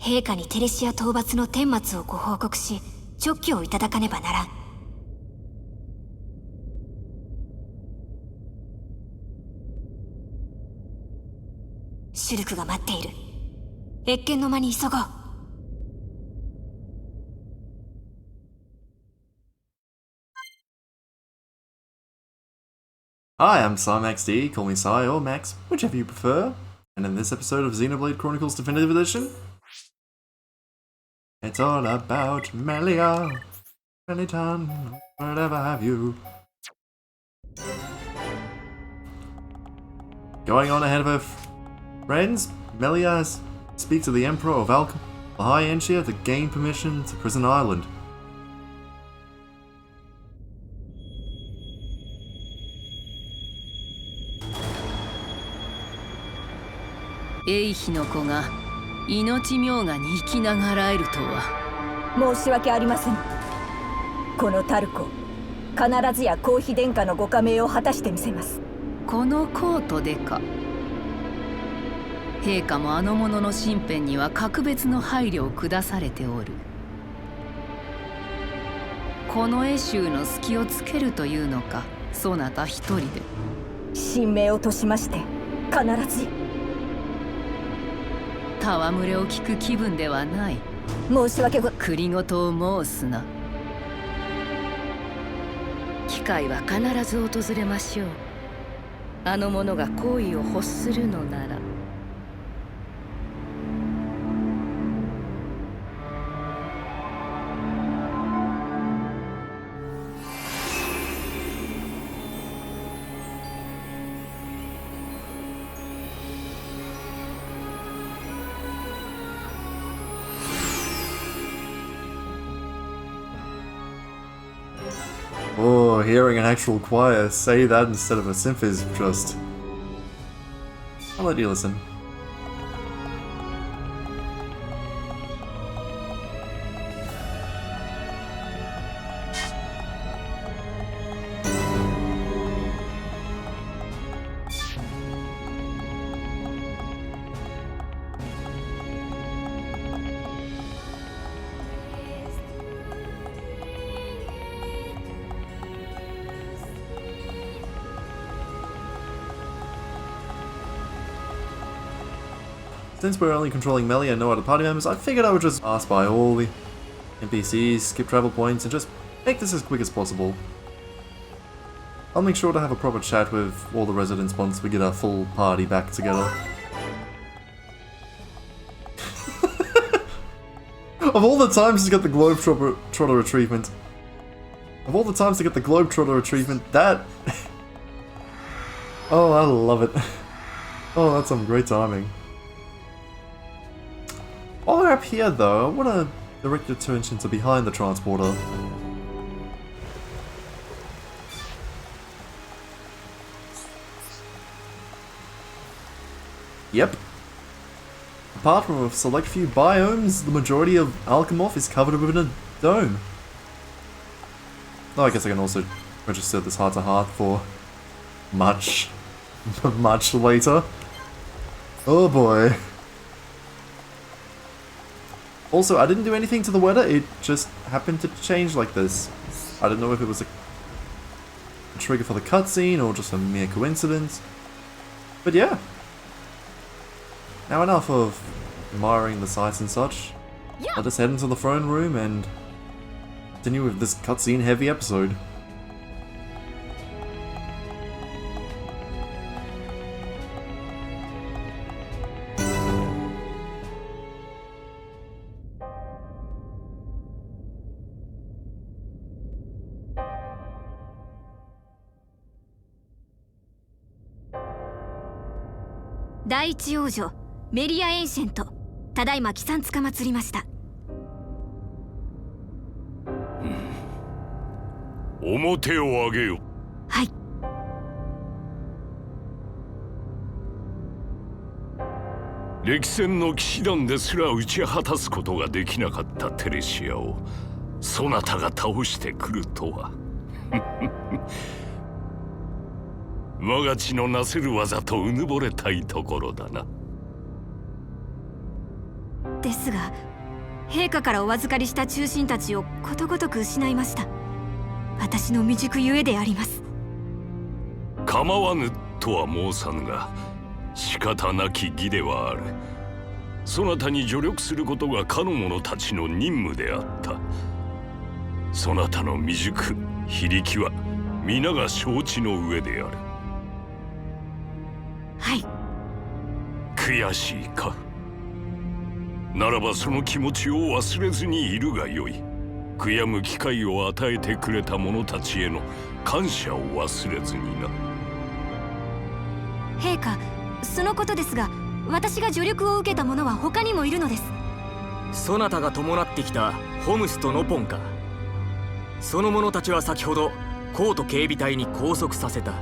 陛下にテレシア討伐の顛末をご報告し、勅許をいただかねばならん。シュルクが待っている。謁見の間に急ごう。Hi, I'm SciMaxD, call me Sci or Max, whichever you prefer. And in this episode of Xenoblade Chronicles Definitive Edition, it's all about Melia, Melitan, whatever have you. Going on ahead of her friends, Melia speaks to the Emperor of Alcamoth, the High Enchia, to gain permission to Prison Island. Eryth の子が命冥涯に生きながらえるとは。申し訳ありません。このタルコ、必ずや皇妃殿下のご加盟を果たしてみせます。このコートでか。陛下もあの者の身辺には格別の配慮を下されておる。この絵集の隙をつけるというのか、そなた一人で。神明をとしまして必ず。戯れを聞く気分ではない。申し訳ご。繰事を申すな。機会は必ず訪れましょう。あの者が好意を欲するのなら。Oh, hearing an actual choir say that instead of a synth is just... I'll let you listen. Since we're only controlling Melia and no other party members, I figured I would just pass by all the NPCs, skip travel points, and just make this as quick as possible. I'll make sure to have a proper chat with all the residents once we get our full party back together. Of all the times to get the Globetrotter achievement, that... Oh, I love it. Oh, that's some great timing. While we're up here though, I want to direct your attention to behind the transporter. Yep. Apart from a select few biomes, the majority of Alcamoth is covered within a dome. Though I guess I can also register this heart-to-heart for much later. Oh boy. Also, I didn't do anything to the weather, it just happened to change like this. I don't know if it was a trigger for the cutscene or just a mere coincidence. But yeah. Now enough of admiring the sights and such. Let us head into the throne room and continue with this cutscene heavy episode.「第一王女メリア・エンシェント、ただいま帰参つかまつりました。」表を上げよ。はい。歴戦の騎士団ですら打ち果たすことができなかったテレシアをそなたが倒してくるとは。我が血のなせる技とうぬぼれたいところだな。ですが、陛下からお預かりした忠臣たちをことごとく失いました。私の未熟ゆえであります。構わぬとは申さぬが、仕方なき義ではある。そなたに助力することがかの者たちの任務であった。そなたの未熟非力は皆が承知の上である。はい。悔しいか。ならばその気持ちを忘れずにいるがよい。悔やむ機会を与えてくれた者たちへの感謝を忘れずにな。陛下、そのことですが、私が助力を受けた者は他にもいるのです。そなたが伴ってきたホムスとノポンか。その者たちは先ほどコート警備隊に拘束させた。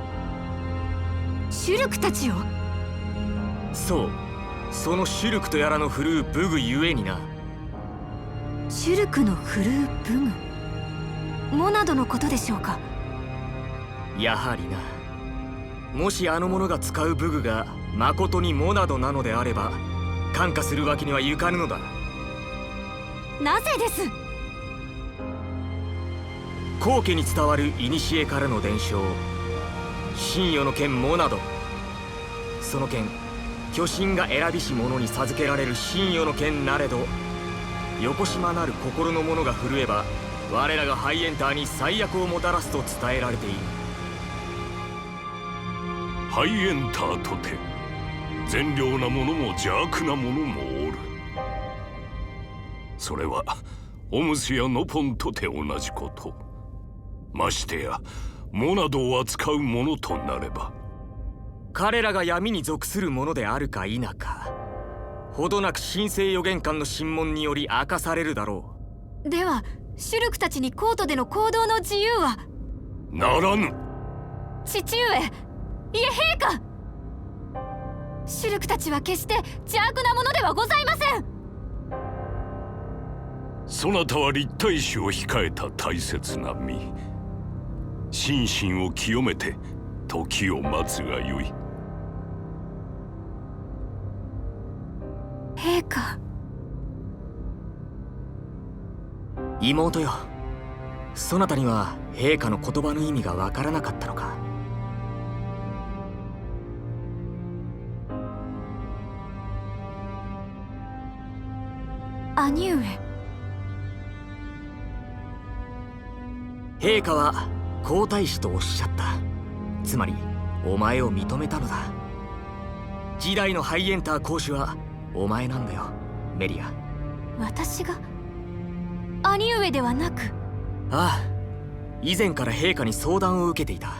シュルクたちを？そう、そのシュルクとやらの振るう武具ゆえにな。シュルクの振るう武具？モナドのことでしょうか？やはりな。もしあの者が使う武具がまことにモナドなのであれば、感化するわけにはいかぬのだ。なぜです？後家に伝わる古からの伝承、神与の剣モナド。その剣、巨神が選びし者に授けられる神与の剣なれど、横島なる心の者が震えば、我らがハイエンターに最悪をもたらすと伝えられている。ハイエンターとて善良な者も邪悪な者もおる。それはオムスやノポンとて同じこと。ましてやモナドを扱う者となれば、彼らが闇に属するものであるか否か、ほどなく神聖予言官の審問により明かされるだろう。ではシュルクたちにコートでの行動の自由は？ならぬ。父上、いえ陛下、シュルクたちは決して邪悪なものではございません。そなたは立体師を控えた大切な身。心身を清めて時を待つがよい。陛下。妹よ、そなたには陛下の言葉の意味がわからなかったのか。兄上。陛下は皇太子とおっしゃった。つまりお前を認めたのだ。次代のハイエンター公主はお前なんだよ、メリア。私が？兄上ではなく？ああ、以前から陛下に相談を受けていた。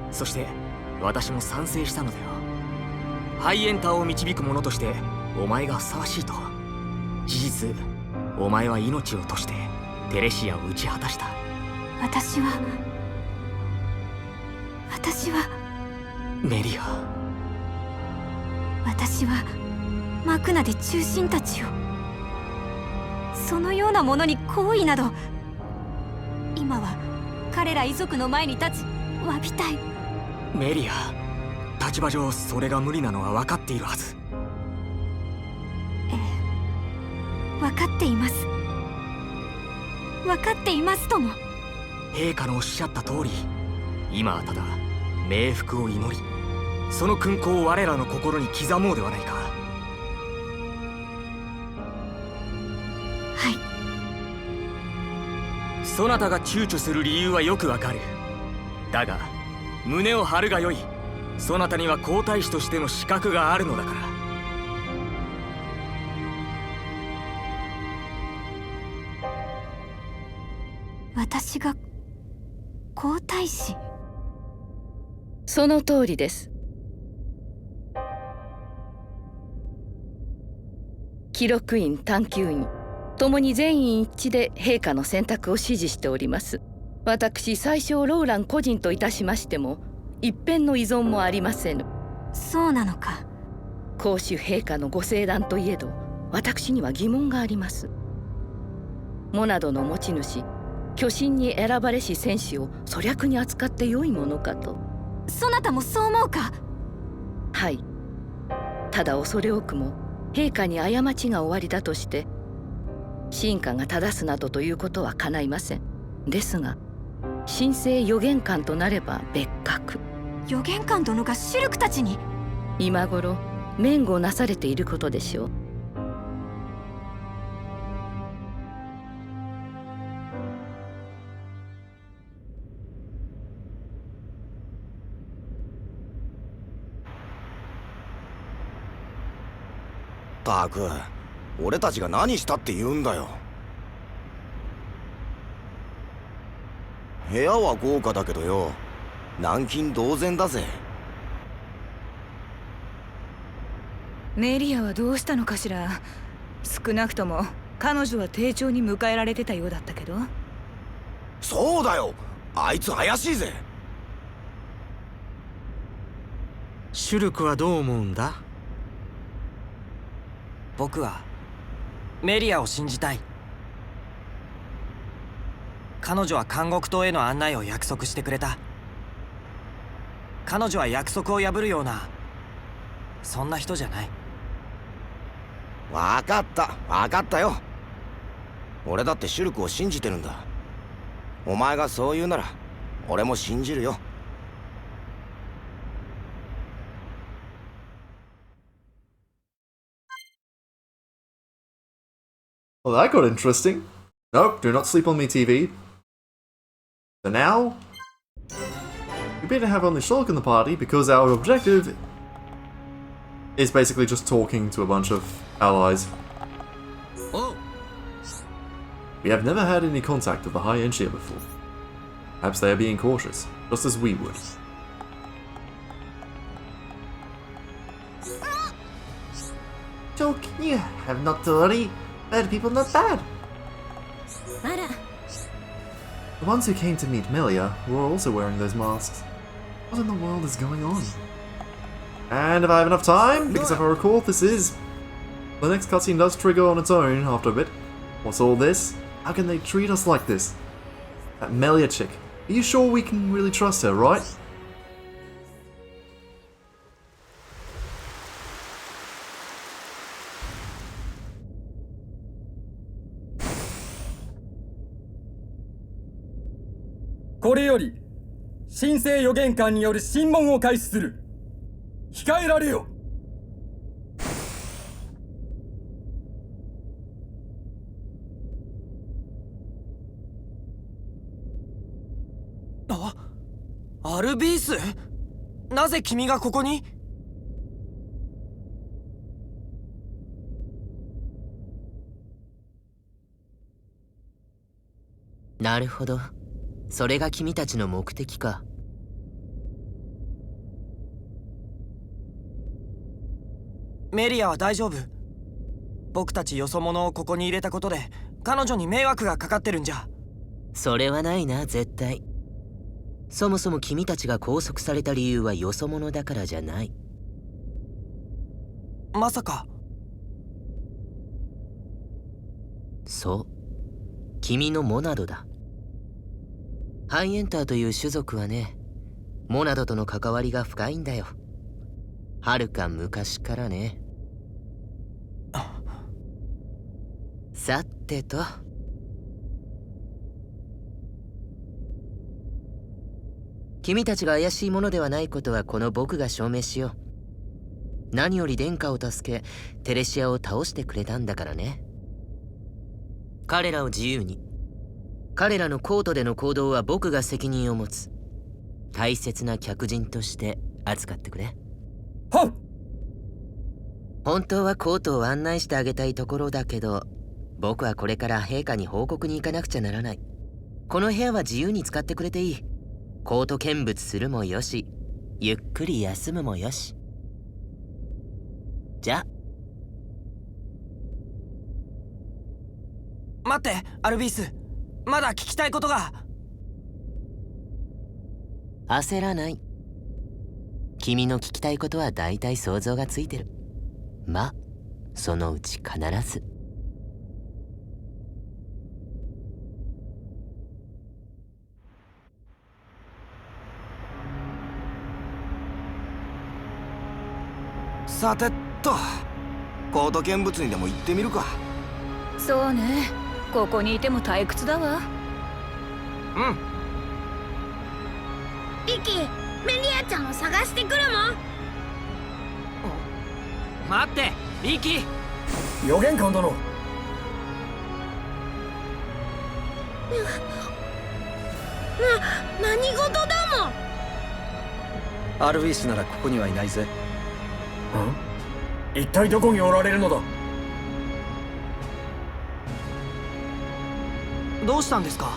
そして私も賛成したのだよ。ハイエンターを導く者としてお前がふさわしいと。事実、お前は命を賭してテレシアを打ち果たした。私はメリア。私はマクナで忠臣たちを、そのようなものに好意など。今は彼ら遺族の前に立ち詫びたい。メリア、立場上それが無理なのは分かっているはず。分かっています。分かっていますとも。陛下のおっしゃった通り、今はただ冥福を祈り、その勲功を我らの心に刻もうではないか。はい。そなたが躊躇する理由はよくわかる。だが胸を張るがよい。そなたには皇太子としての資格があるのだから。私が皇太子？その通りです。記録員、探求員ともに全員一致で陛下の選択を支持しております。私宰相ローラン個人といたしましても一辺の依存もありませぬ。そうなのか。公主陛下のご聖断といえど、私には疑問があります。モナドの持ち主、巨神に選ばれし戦士を粗略に扱ってよいものかと。そなたもそう思うか？はい。ただ恐れ多くも陛下に過ちがおありだとして臣下が正すなどということは叶いません。ですが神聖預言官となれば別格。預言官殿がシュルクたちに。今頃免護なされていることでしょう。ったく、俺たちが何したって言うんだよ。部屋は豪華だけどよ、軟禁同然だぜ。メリアはどうしたのかしら。少なくとも彼女は丁重に迎えられてたようだったけど。そうだよ、あいつ怪しいぜ。シュルクはどう思うんだ？僕はメリアを信じたい。彼女は監獄島への案内を約束してくれた。彼女は約束を破るようなそんな人じゃない。分かったよ。俺だってシュルクを信じてるんだ。お前がそう言うなら俺も信じるよ。Well, that got interesting. Nope, do not sleep on me, TV. For now, we better have only Shulk in the party because our objective is basically just talking to a bunch of allies. We have never had any contact with the High Enshia before. Perhaps they are being cautious, just as we would. Shulk, you have not to worry. Bad people not bad. The ones who came to meet Melia were also wearing those masks. What in the world is going on? And if I have enough time, because if I recall, the next cutscene does trigger on its own after a bit. What's all this? How can they treat us like this? That Melia chick. Are you sure we can really trust her, right?「これより神聖預言官による審問を開始する。控えられよ。」アルビース、なぜ君がここに？なるほど、それが君たちの目的か。メリアは大丈夫。僕たちよそ者をここに入れたことで彼女に迷惑がかかってるんじゃ。それはないな、絶対。そもそも君たちが拘束された理由はよそ者だからじゃない。まさか。そう、君のモナドだ。ハイエンターという種族はね、モナドとの関わりが深いんだよ。はるか昔からね。さてと、君たちが怪しいものではないことはこの僕が証明しよう。何より殿下を助けテレシアを倒してくれたんだからね。彼らを自由に。彼らのコートでの行動は僕が責任を持つ。大切な客人として扱ってくれ。はっ。本当はコートを案内してあげたいところだけど、僕はこれから陛下に報告に行かなくちゃならない。この部屋は自由に使ってくれていい。コート見物するもよし、ゆっくり休むもよし。じゃ。待って、アルビース。まだ聞きたいことが。焦らない。君の聞きたいことはだいたい想像がついてる。ま、そのうち必ず。さてと、高等見物にでも行ってみるか。そうね、ここにいても退屈だわ。うん。リキ、メリアちゃんを探してくるもん。待って、リキ。予言官殿。何事だもん。アルウィスならここにはいないぜ。一体どこにおられるのだ。どうしたんですか。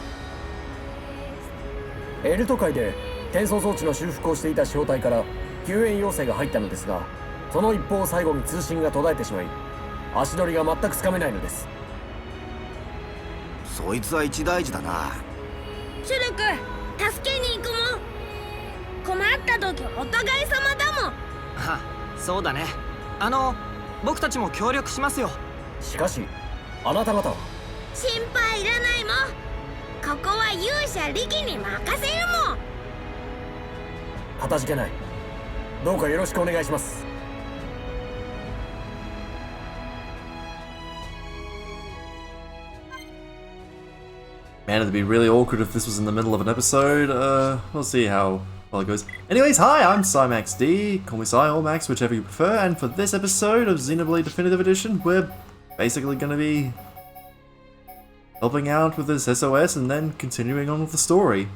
エルト海で転送装置の修復をしていた小隊から救援要請が入ったのですが、その一報を最後に通信が途絶えてしまい、足取りが全くつかめないのです。そいつは一大事だな。シュルク、助けに行くもん。困った時お互い様だもん。あ、そうだね。僕たちも協力しますよ。しかしあなた方は。心配いらないもん。ここは勇者リキに任せるもん。かたじけない。どうかよろしくお願いします。Man, it'd be really awkward if this was in the middle of an episode. We'll see how well it goes. Anyways, hi, I'm CyMaxD. Call me Cy or Max, whichever you prefer. And for this episode of Xenoblade Definitive Edition, we're basically going to be helping out with this SOS and then continuing on with the story.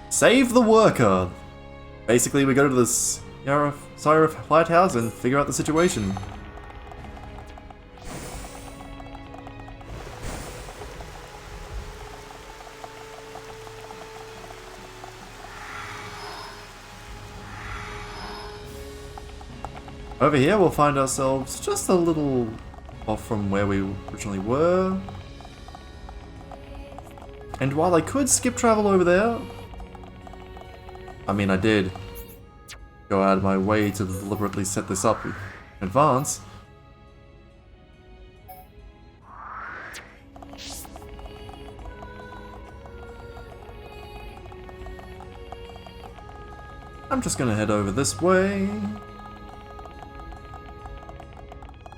Save the worker! Basically, we go to this Eryth lighthouse and figure out the situation. Over here, we'll find ourselves just a little off from where we originally were. And while I could skip travel over there, I mean, I did go out of my way to deliberately set this up in advance. I'm just gonna head over this way.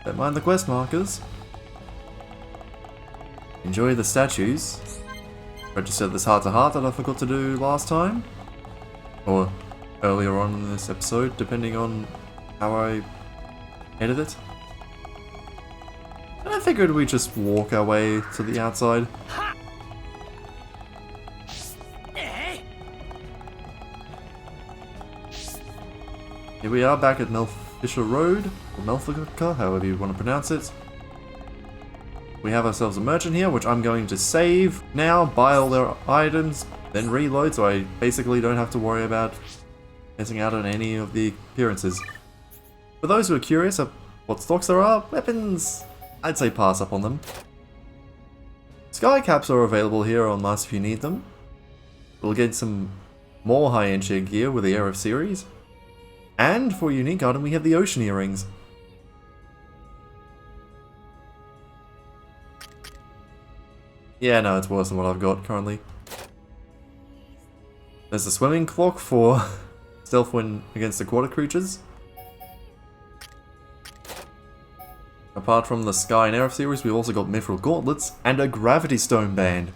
Don't mind the quest markers. Enjoy the statues. Register this heart-to-heart that I forgot to do last time. Or earlier on in this episode, depending on how I edit it. And I figured we'd just walk our way to the outside. Here we are back at Melfisher Road, or Melfica, however you want to pronounce it. We have ourselves a merchant here, which I'm going to save now, buy all their items, then reload, so I basically don't have to worry about missing out on any of the appearances. For those who are curious of what stocks there are, weapons, I'd say pass up on them. Sky caps are available here on Mars if you need them. We'll get some more high-end share gear with the Eryth series. And for a unique item, we have the ocean earrings. Yeah, no, it's worse than what I've got currently. There's a swimming clock for stealth when against aquatic creatures. Apart from the Sky and Eryth series, we've also got mithril gauntlets and a gravity stone band.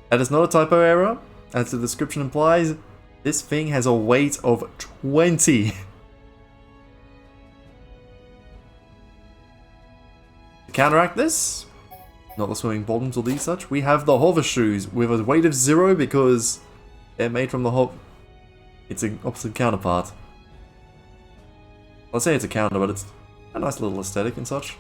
That is not a typo error, as the description implies. This thing has a weight of 20. To counteract this, not the swimming bottoms or these such, we have the hover shoes with a weight of 0 because they're made from the it's an opposite counterpart. I'll say it's a counter, but it's a nice little aesthetic and such.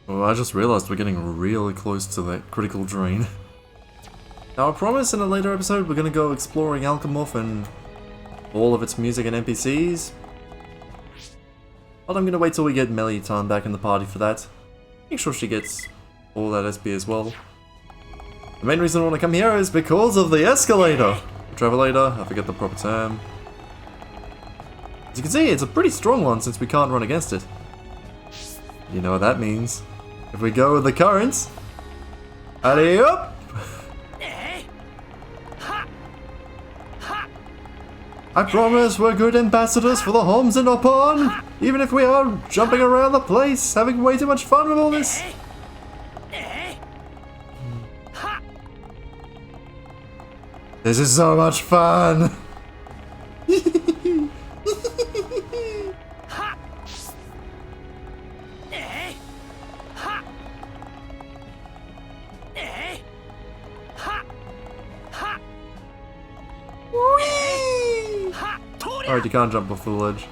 Oh, I just realized we're getting really close to that critical drain. Now I promise in a later episode we're going to go exploring Alcamoth and all of its music and NPCs. But I'm going to wait till we get Melia back in the party for that. Make sure she gets all that SP as well. The main reason I want to come here is because of the escalator! Travelator, I forget the proper term. As you can see, it's a pretty strong one since we can't run against it. You know what that means. If we go with the currents, Alley up! I promise we're good ambassadors for the homes in Opon, even if we are jumping around the place, having way too much fun with all this. This is so much fun! Alright, you can't jump off the ledge.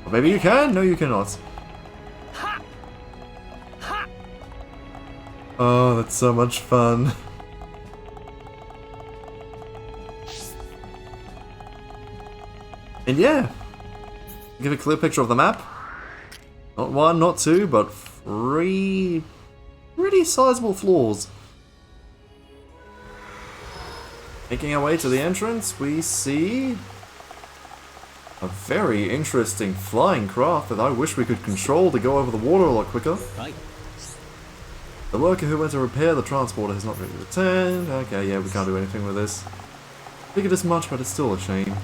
Or maybe you can? No, you cannot. Oh, that's so much fun. And yeah, give a clear picture of the map. Not one, not two, but 3 pretty sizable floors. Making our way to the entrance, we see a very interesting flying craft that I wish we could control to go over the water a lot quicker. Right. The worker who went to repair the transporter has not really returned. Okay, yeah, we can't do anything with this. Figured as much, but it's still a shame.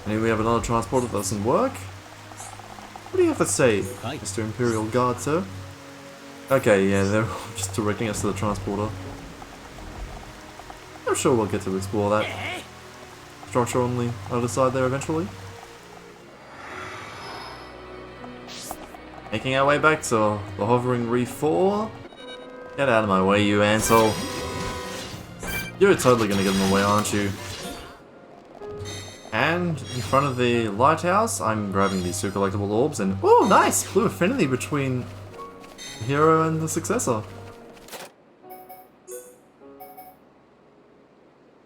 And here we have another transporter that doesn't work. What do you have to say, Mr. Imperial Guard, sir? Okay, yeah, they're just directing us to the transporter. I'm sure we'll get to explore that structure on the other side there eventually. Making our way back to the hovering reef 4. Get out of my way, you asshole. You're totally gonna get in the way, aren't you? And in front of the lighthouse, I'm grabbing these 2 collectible orbs and oh, nice! Blue affinity between the hero and the successor.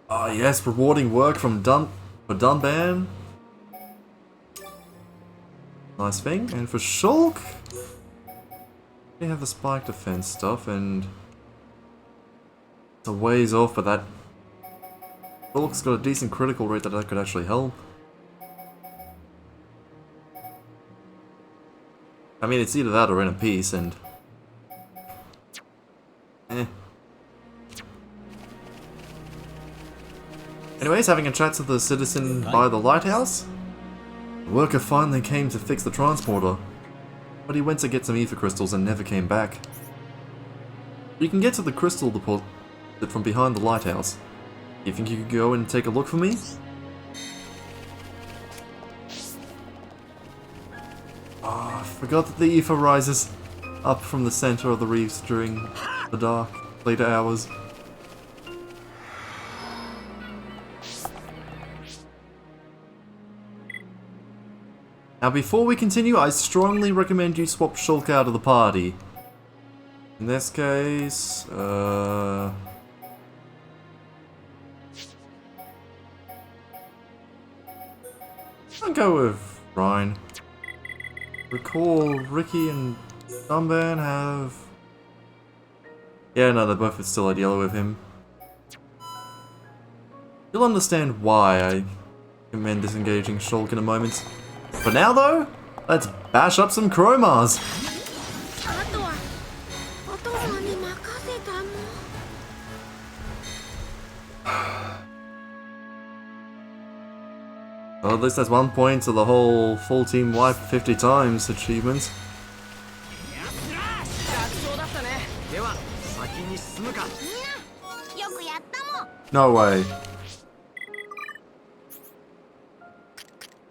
Oh yes, rewarding work from Dunban. Nice thing. And for Shulk, we have the spike defense stuff, and it's a ways off, but that Shulk's got a decent critical rate that could actually help. I mean, it's either that or in a piece, and Anyways, having a chat to the citizen by the lighthouse, the worker finally came to fix the transporter, but he went to get some ether crystals and never came back. You can get to the crystal deposit from behind the lighthouse. You think you could go and take a look for me? Oh, I forgot that the ether rises up from the center of the reefs during the dark, later hours. Now before we continue, I strongly recommend you swap Shulk out of the party. In this case, I'll go with Ryan. Recall Riki and Dunban have... Yeah, no, they're both still at yellow with him. You'll understand why I recommend disengaging Shulk in a moment. For now though, let's bash up some Chromars! Well, at least that's 1 point to the whole full team wipe 50 times achievement. No way.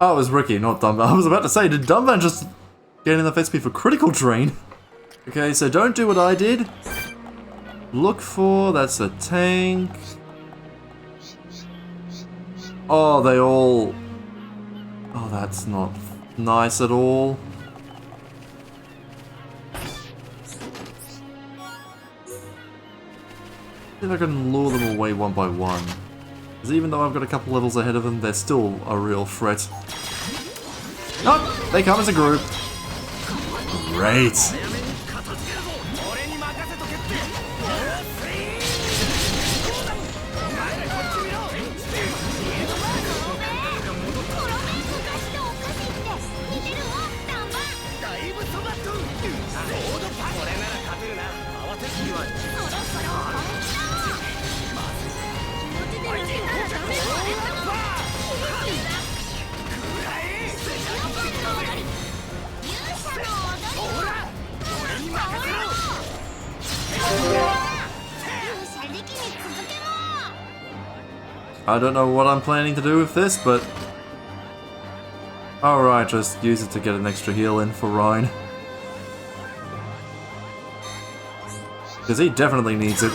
Oh, it was Riki, not Dunban. I was about to say, did Dunban just get enough XP for critical drain? Okay, so don't do what I did. Look for, that's a tank. Oh, they all... Oh, that's not nice at all. See if I can lure them away one by one. Because even though I've got a couple levels ahead of them, they're still a real threat. Oh, they come as a group. Great. I don't know what I'm planning to do with this, but... Alright, just use it to get an extra heal in for Ryan. Because he definitely needs it.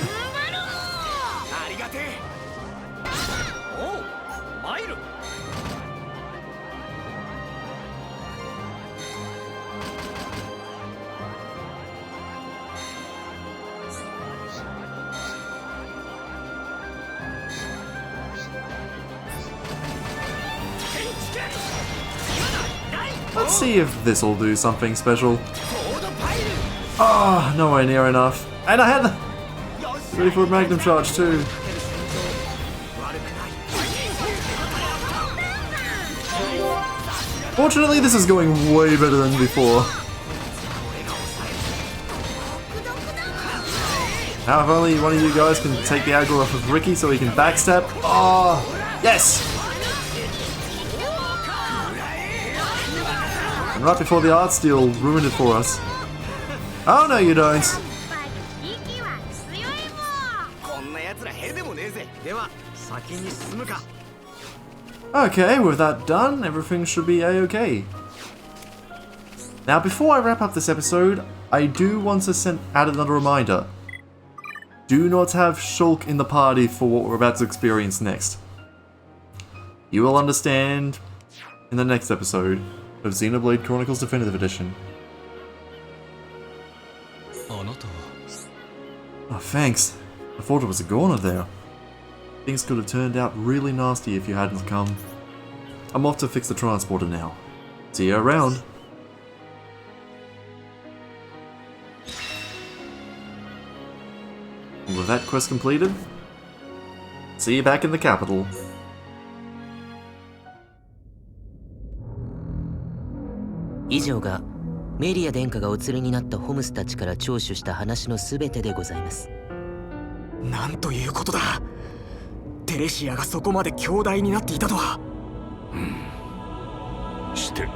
Let's see if this will do something special. Ah, nowhere near enough. And I had the... Ready for a Magnum charge too. Fortunately, this is going way better than before. Now if only one of you guys can take the aggro off of Riki so he can backstab. Oh, yes! And right before the art steal ruined it for us. Oh no you don't! Okay, with that done, everything should be a-okay. Now before I wrap up this episode, I do want to add another reminder. Do not have Shulk in the party for what we're about to experience next. You will understand in the next episode of Xenoblade Chronicles Definitive Edition. Oh, thanks. I thought it was a goner there. Things could have turned out really nasty if you hadn't come. I'm off to fix the transporter now. See you around. And with that quest completed, see you back in the capital.メリア殿下がお連れになったホムスたちから聴取した話のすべてでございます。なんということだ。テレシアがそこまで強大になっていたとは。して、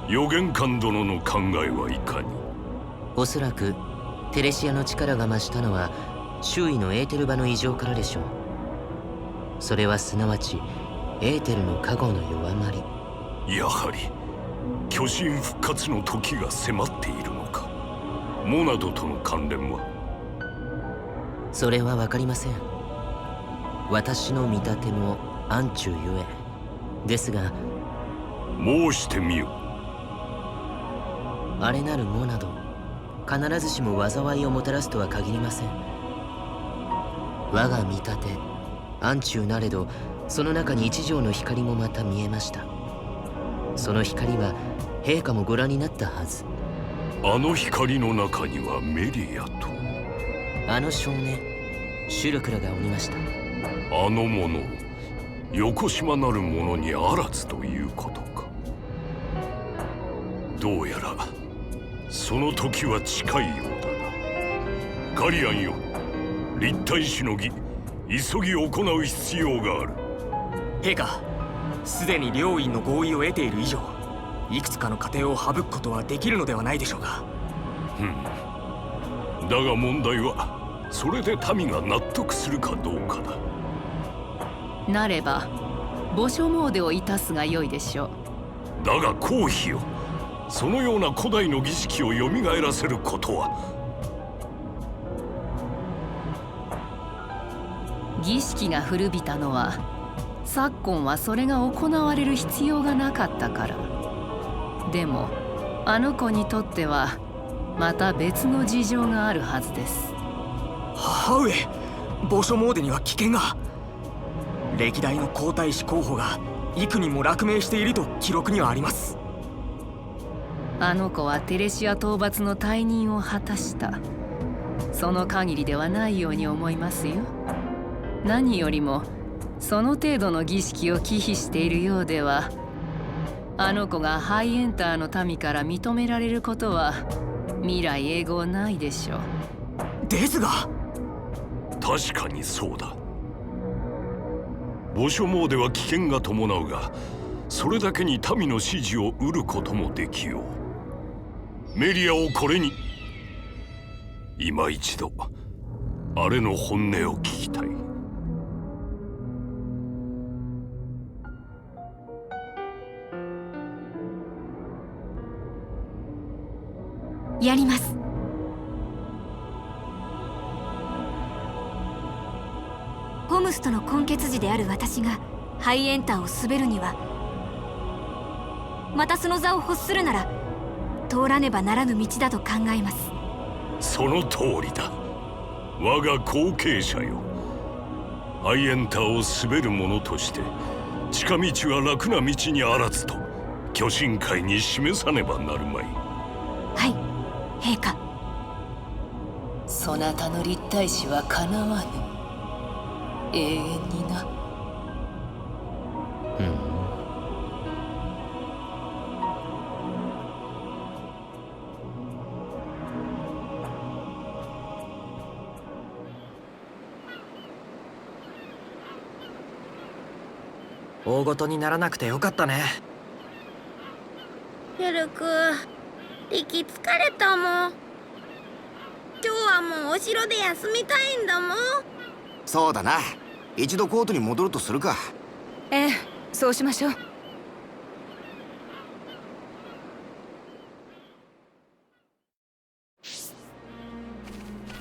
予言官殿の考えはいかに？おそらくテレシアの力が増したのは周囲のエーテル場の異常からでしょう。それはすなわちエーテルの加護の弱まり。やはり巨神復活の時が迫っているのか。モナドとの関連は？それはわかりません。私の見立ても暗中ゆえですが、申してみよ。あれなるモナド、必ずしも災いをもたらすとは限りません。我が見立て暗中なれど、その中に一条の光もまた見えました。その光は陛下もご覧になったはず。あの光の中にはメリアとあの少年シュルクラがおりました。あの者横島なる者にあらずということか。どうやらその時は近いようだな。ガリアンよ、立体しのぎ急ぎ行う必要がある。陛下、すでに両院の合意を得ている以上、いくつかの過程を省くことはできるのではないでしょうか。だが問題はそれで民が納得するかどうかだ。なれば墓所詣をいたすがよいでしょう。だが皇妃よ、そのような古代の儀式をよみがえらせることは。儀式が古びたのは昨今はそれが行われる必要がなかったから。でもあの子にとってはまた別の事情があるはずです。母上、墓所詣には危険が。歴代の皇太子候補が幾人も落命していると記録にはあります。あの子はテレシア討伐の大任を果たした。その限りではないように思いますよ。何よりもその程度の儀式を忌避しているようでは、あの子がハイエンターの民から認められることは未来永劫ないでしょう。ですが、確かにそうだ。墓所詣は危険が伴うが、それだけに民の支持を得ることもできよう。メリアをこれに、今一度あれの本音を聞きたい。やります。ホムスとの根血児である私がハイエンターを滑るには、またその座を欲するなら通らねばならぬ道だと考えます。その通りだ。我が後継者よ。ハイエンターを滑る者として近道は楽な道にあらずと巨神会に示さねばなるまい。はい、陛下。そなたの立体視はかなわぬ。永遠にな。大ごとにならなくてよかったね。シュルク、リキ疲れたもん。今日はもうお城で休みたいんだもん。そうだな。一度コートに戻るとするか。ええ、そうしましょう。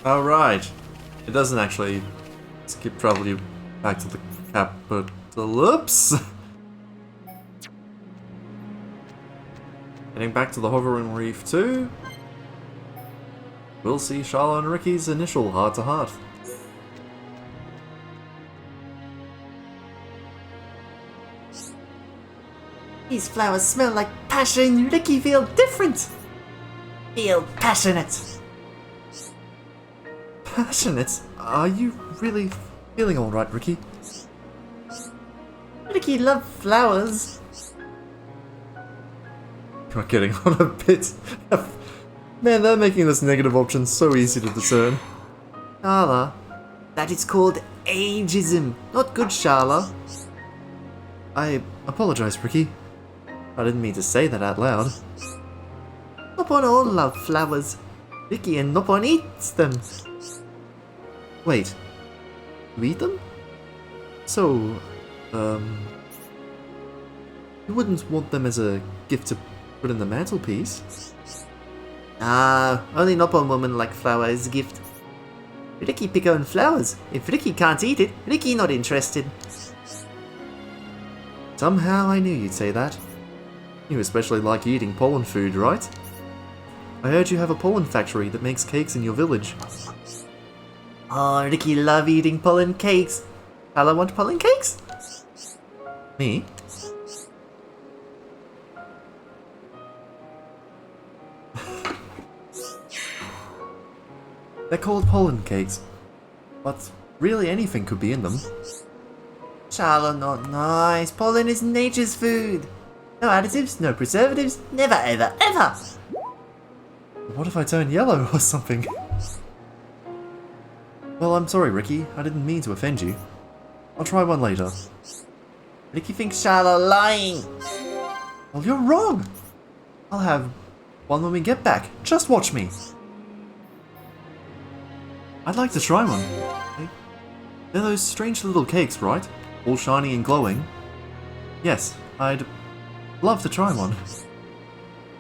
Alright. It doesn't actually skip probably back to the capitalops. Getting back to the hovering reef too. We'll see Sharla and Riki's initial heart-to-heart. These flowers smell like passion. Riki feel different. Feel passionate. Passionate? Are you really feeling alright, Riki? Riki love flowers. You're getting on a bit. Man, they're making this negative option so easy to discern. Sharla, that is called ageism. Not good, Sharla. I apologize, Riki. I didn't mean to say that out loud. Nopon all love flowers. Riki and Nopon eats them. Wait. You eat them? So, you wouldn't want them as a gift to put in the mantelpiece? Ah, only Nopon women like flower as a gift. Riki pick own flowers. If Riki can't eat it, Riki not interested. Somehow I knew you'd say that. You especially like eating pollen food, right? I heard you have a pollen factory that makes cakes in your village. Oh, Riki love eating pollen cakes. Sharla want pollen cakes? Me? They're called pollen cakes, but really anything could be in them. Sharla not nice. Pollen is nature's food. No additives, no preservatives, never ever ever. What if I turn yellow or something? Well, I'm sorry, Riki. I didn't mean to offend you. I'll try one later. Riki thinks Sharla lying. Well, you're wrong. I'll have one when we get back. Just watch me. I'd like to try one. They're those strange little cakes, right? All shiny and glowing. Yes, I'd love to try one.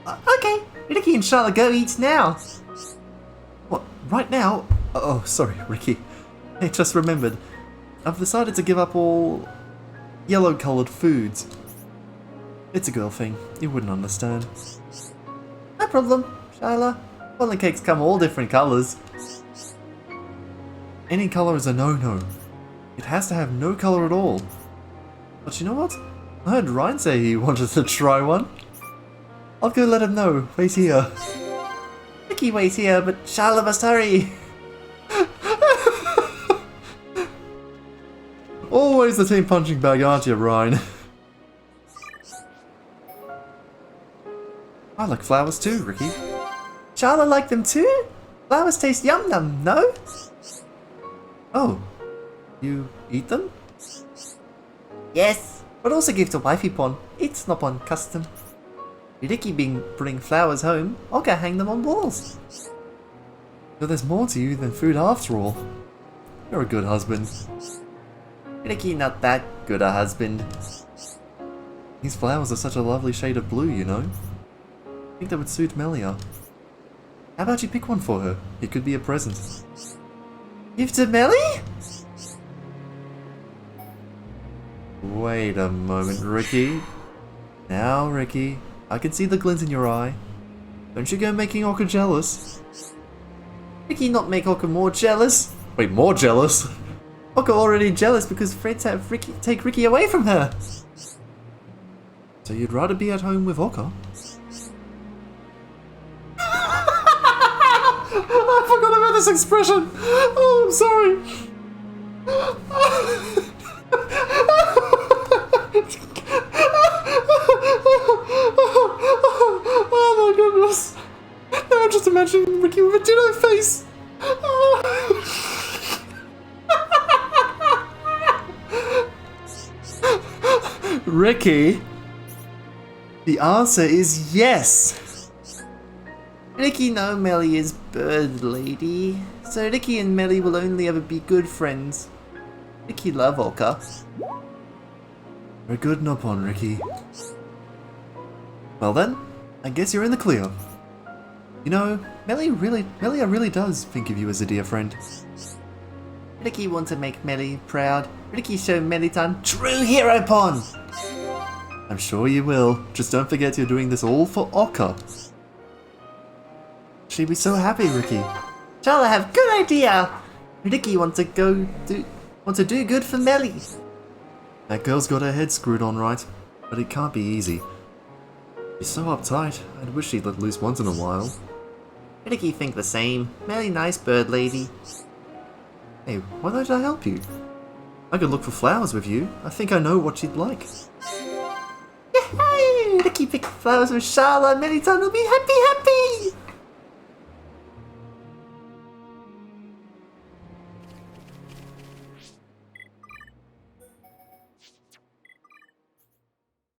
Okay, Riki and Sharla go eat now. What, right now? Oh, sorry, Riki. I just remembered. I've decided to give up all yellow-coloured foods. It's a girl thing. You wouldn't understand. No problem, Sharla. Pollen cakes come all different colours. Any colour is a no-no. It has to have no colour at all. But you know what? I heard Ryan say he wanted to try one. I'll go let him know. Wait here. Riki waits here, but Sharla must hurry. Always the team punching bag, aren't you, Ryan? I like flowers too, Riki. Sharla like them too? Flowers taste yum-yum, no? Oh, you eat them? Yes, but also give to wifey pon. It's not on custom. Riki bring flowers home, I'll go hang them on walls. So there's more to you than food after all. You're a good husband. Riki not that good a husband. These flowers are such a lovely shade of blue, you know. I think they would suit Melia. How about you pick one for her? It could be a present. Give to Melia? Wait a moment, Riki. Now, Riki, I can see the glint in your eye. Don't you go making Orca jealous. Riki not make Orca more jealous. Wait, more jealous? Orca already jealous because friends have take Riki away from her. So you'd rather be at home with Orca? I forgot about this expression! Oh, I'm sorry! Oh my goodness! Now I'm just imagining Riki with a ditto face! Riki? The answer is yes! Riki know Melia is bird lady, so Riki and Melia will only ever be good friends. Riki love Orca. Very good, Nopon, Riki. Well then, I guess you're in the clear. You know, Melia really does think of you as a dear friend. Riki want to make Melia proud. Riki show Melitan true hero pon. I'm sure you will. Just don't forget you're doing this all for Orca. She'd be so happy, Riki. Sharla have good idea. Riki want to do good for Melia. That girl's got her head screwed on right, but it can't be easy. She's so uptight. I'd wish she'd let loose once in a while. Riki think the same. Melia nice bird lady. Hey, why don't I help you? I could look for flowers with you. I think I know what she'd like. Yay! Riki pick flowers with Sharla and Melitan will be happy.